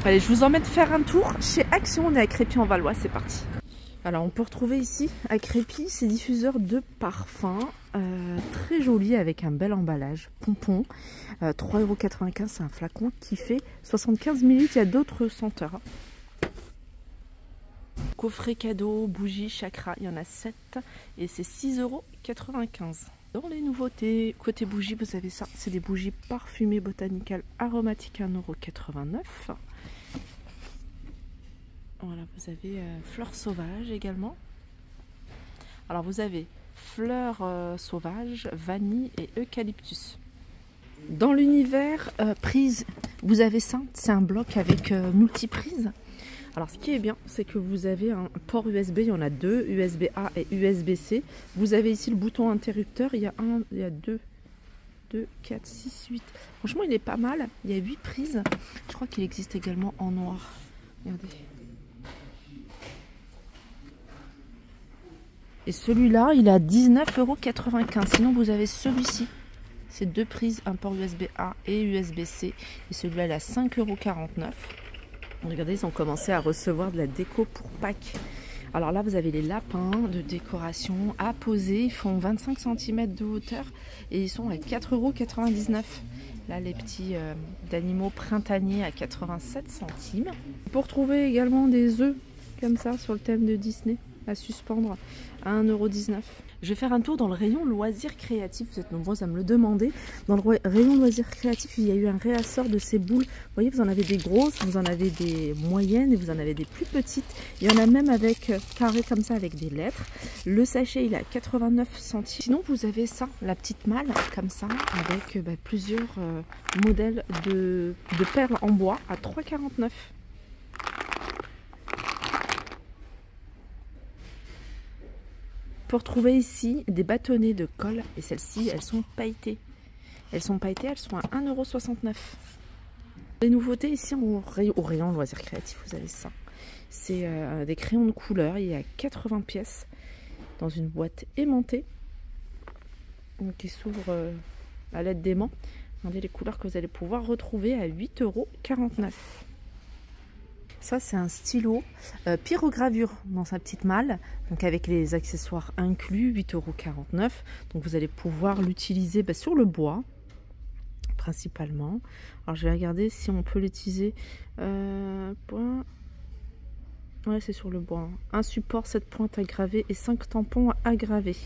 Allez, je vous emmène faire un tour chez Action. On est à Crépy-en-Valois, c'est parti. Alors, on peut retrouver ici à Crépy ces diffuseurs de parfums très jolis avec un bel emballage. Pompon, 3,95 €, c'est un flacon qui fait 75 ml. Il y a d'autres senteurs. Coffret cadeau, bougie, chakra, il y en a 7 et c'est 6,95 €. Dans les nouveautés, côté bougie, vous avez ça, c'est des bougies parfumées botanicales aromatiques à 1,89 €. Voilà, vous avez fleurs sauvages également. Alors vous avez fleurs sauvages, vanille et eucalyptus. Dans l'univers prise, vous avez ça, c'est un bloc avec multiprise. Alors ce qui est bien, c'est que vous avez un port USB, il y en a deux, USB-A et USB-C. Vous avez ici le bouton interrupteur, il y a 2, 4, 6, 8. Franchement, il est pas mal, il y a 8 prises. Je crois qu'il existe également en noir. Regardez. Et celui-là, il est à 19,95 €. Sinon, vous avez celui-ci. C'est 2 prises, un port USB-A et USB-C. Et celui-là, il est à 5,49 €. Regardez, ils ont commencé à recevoir de la déco pour Pâques. Alors là, vous avez les lapins de décoration à poser. Ils font 25 cm de hauteur et ils sont à 4,99 €. Là, les petits d'animaux printaniers à 87 centimes. Pour trouver également des œufs comme ça sur le thème de Disney à suspendre à 1,19 €. Je vais faire un tour dans le rayon loisirs créatifs. Vous êtes nombreux à me le demander. Dans le rayon loisirs créatifs, il y a eu un réassort de ces boules. Vous voyez, vous en avez des grosses, vous en avez des moyennes et vous en avez des plus petites. Il y en a même avec carré comme ça avec des lettres. Le sachet, il est à 89 centimes. Sinon, vous avez ça, la petite malle comme ça avec plusieurs modèles de perles en bois à 3,49 €. Pour trouver ici des bâtonnets de colle et celles-ci, elles sont pailletées. Elles sont pailletées, elles sont à 1,69 €. Les nouveautés ici au rayon loisirs créatifs, vous avez ça. C'est des crayons de couleur, il y a 80 pièces dans une boîte aimantée qui s'ouvre à l'aide d'aimants. Regardez les couleurs que vous allez pouvoir retrouver à 8,49 €. Ça, c'est un stylo pyrogravure dans sa petite malle, donc avec les accessoires inclus, 8,49 €. Donc vous allez pouvoir l'utiliser sur le bois, principalement. Alors je vais regarder si on peut l'utiliser. Ouais, c'est sur le bois. Un support, 7 pointes à graver et 5 tampons à graver.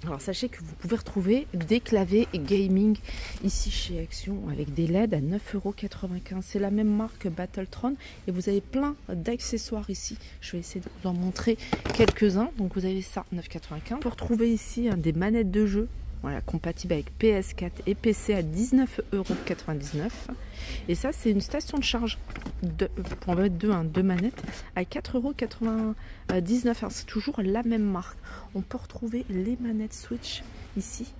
Alors sachez que vous pouvez retrouver des claviers gaming ici chez Action avec des LED à 9,95 €. C'est la même marque Battletron et vous avez plein d'accessoires ici. Je vais essayer de vous en montrer quelques-uns. Donc vous avez ça 9,95 €. Pour trouver ici des manettes de jeu, voilà, compatibles avec PS4 et PC à 19,99 €. Et ça, c'est une station de charge pour en mettre deux manettes à 4,99 €. C'est toujours la même marque. On peut retrouver les manettes Switch ici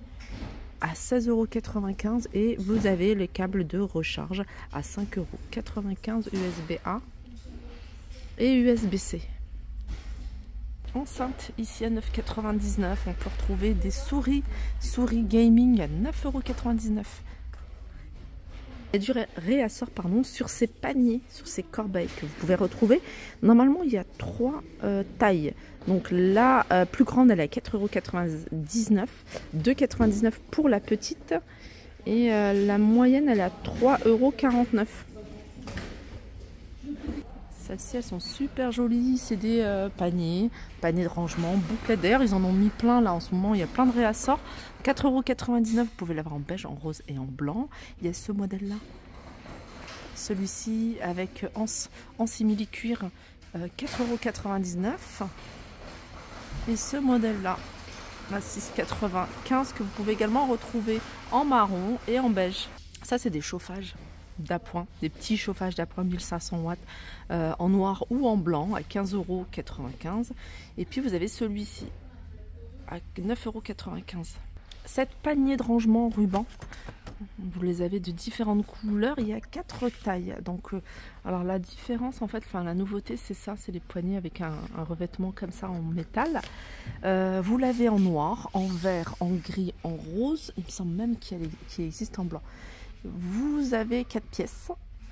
à 16,95 € et vous avez les câbles de recharge à 5,95 € USB-A et USB-C. Enceinte ici à 9,99 €. On peut retrouver des souris gaming à 9,99 €. Il y a du réassort sur ces paniers, sur ces corbeilles que vous pouvez retrouver. Normalement, il y a 3 tailles. Donc la plus grande, elle est à 4,99 €, 2,99 € pour la petite. Et la moyenne, elle est à 3,49 €. Celles-ci, elles sont super jolies. C'est des paniers de rangement, bouclettes. D'ailleurs, ils en ont mis plein là en ce moment. Il y a plein de réassorts. 4,99 €. Vous pouvez l'avoir en beige, en rose et en blanc. Il y a ce modèle-là. Celui-ci avec en simili-cuir, 4,99 €. Et ce modèle-là, à 6,95 € que vous pouvez également retrouver en marron et en beige. Ça, c'est des chauffages d'appoint, des petits chauffages d'appoint 1500 watts en noir ou en blanc à 15,95 €. Et puis vous avez celui-ci à 9,95 €. 7 paniers de rangement ruban, vous les avez de différentes couleurs, il y a 4 tailles. Donc alors la différence en fait, la nouveauté c'est ça, c'est les poignées avec un revêtement comme ça en métal. Vous l'avez en noir, en vert, en gris, en rose, il me semble même qu'il existe en blanc. Vous avez 4 pièces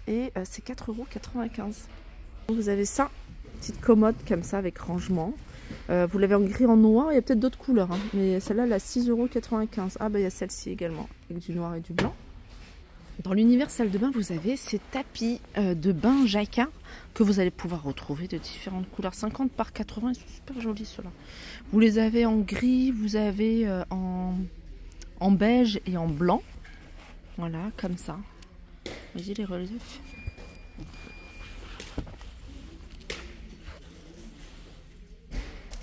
et c'est 4,95 €. Vous avez ça, petite commode comme ça avec rangement. Vous l'avez en gris, en noir, il y a peut-être d'autres couleurs, hein, mais celle-là, elle a 6,95 €. Ah bah il y a celle-ci également, avec du noir et du blanc. Dans l'univers salle de bain, vous avez ces tapis de bain jacquard que vous allez pouvoir retrouver de différentes couleurs. 50 par 80, ils sont super jolis ceux-là. Vous les avez en gris, vous avez en beige et en blanc. Voilà, comme ça. Vous voyez les reliefs.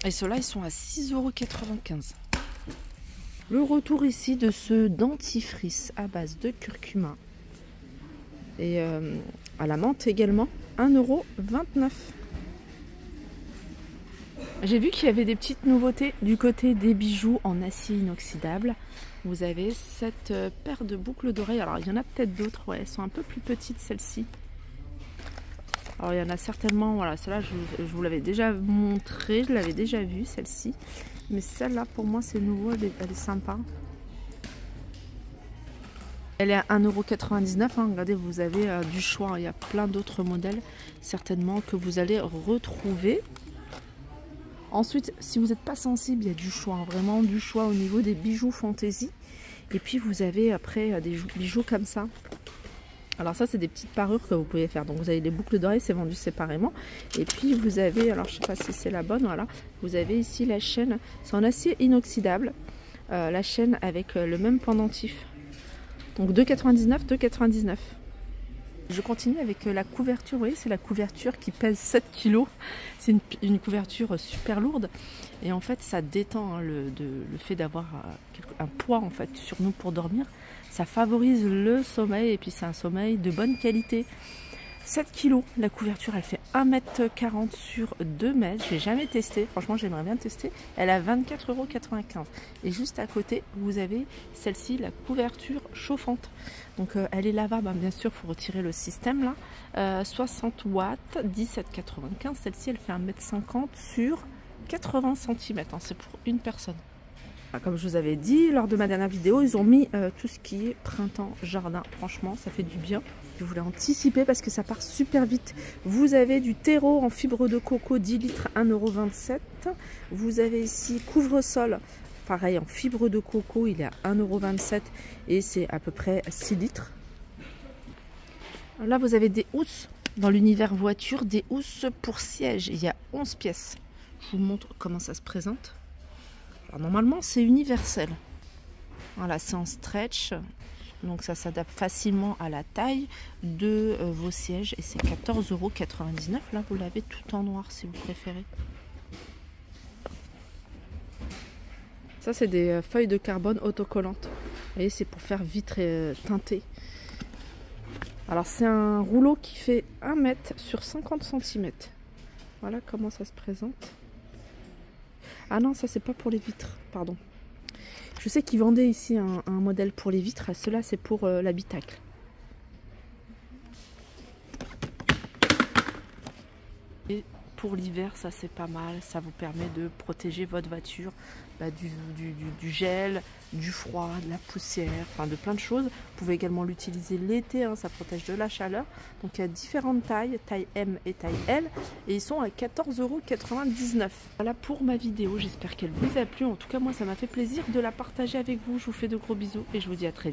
Et ceux-là, ils sont à 6,95 €. Le retour ici de ce dentifrice à base de curcuma. Et à la menthe également, 1,29 €. J'ai vu qu'il y avait des petites nouveautés du côté des bijoux en acier inoxydable. Vous avez cette paire de boucles d'oreilles. Alors il y en a peut-être d'autres, ouais, elles sont un peu plus petites celles-ci. Alors il y en a certainement, voilà, celle-là je vous l'avais déjà montré, je l'avais déjà vue celle-ci. Mais celle-là pour moi c'est nouveau, elle est sympa. Elle est à 1,99 €, hein. Regardez, vous avez du choix, il y a plein d'autres modèles certainement que vous allez retrouver. Ensuite, si vous n'êtes pas sensible, il y a du choix, hein, vraiment du choix au niveau des bijoux fantaisie. Et puis vous avez après des bijoux comme ça. Alors ça, c'est des petites parures que vous pouvez faire. Donc vous avez les boucles d'oreilles, c'est vendu séparément. Et puis vous avez, alors je ne sais pas si c'est la bonne, voilà. Vous avez ici la chaîne, c'est en acier inoxydable. La chaîne avec le même pendentif. Donc 2,99 €, 2,99 €. Je continue avec la couverture, vous voyez, c'est la couverture qui pèse 7 kg. C'est une couverture super lourde. Et en fait, ça détend, hein, le fait d'avoir un poids en fait sur nous pour dormir. Ça favorise le sommeil et puis c'est un sommeil de bonne qualité. 7 kg, la couverture, elle fait 1,40 m sur 2 m. J'ai jamais testé, franchement j'aimerais bien tester. Elle a 24,95 €. Et juste à côté, vous avez celle-ci, la couverture chauffante. Donc elle est lavable, hein, bien sûr, il faut retirer le système là. 60 watts, 17,95 €. Celle-ci, elle fait 1,50 m sur 80 cm. Hein, c'est pour une personne. Comme je vous avais dit lors de ma dernière vidéo, ils ont mis tout ce qui est printemps, jardin. Franchement, ça fait du bien. Je voulais anticiper parce que ça part super vite. Vous avez du terreau en fibre de coco 10 litres, 1,27 €. Vous avez ici couvre-sol, pareil en fibre de coco, il est à 1,27 € et c'est à peu près 6 litres. Là, vous avez des housses dans l'univers voiture, des housses pour siège. Il y a 11 pièces. Je vous montre comment ça se présente. Alors, normalement, c'est universel. Voilà, c'est en stretch. Donc ça s'adapte facilement à la taille de vos sièges. Et c'est 14,99 €. Là, vous l'avez tout en noir si vous préférez. Ça, c'est des feuilles de carbone autocollantes. Vous voyez, c'est pour faire vitre teintée. Alors, c'est un rouleau qui fait 1 m sur 50 cm. Voilà comment ça se présente. Ah non, ça, c'est pas pour les vitres, pardon. Je sais qu'ils vendaient ici un modèle pour les vitres. Cela, c'est pour l'habitacle. Et pour l'hiver, ça c'est pas mal. Ça vous permet de protéger votre voiture du gel, du froid, de la poussière, enfin de plein de choses. Vous pouvez également l'utiliser l'été, hein, ça protège de la chaleur. Donc il y a différentes tailles, taille M et taille L. Et ils sont à 14,99 €. Voilà pour ma vidéo. J'espère qu'elle vous a plu. En tout cas, moi, ça m'a fait plaisir de la partager avec vous. Je vous fais de gros bisous et je vous dis à très vite.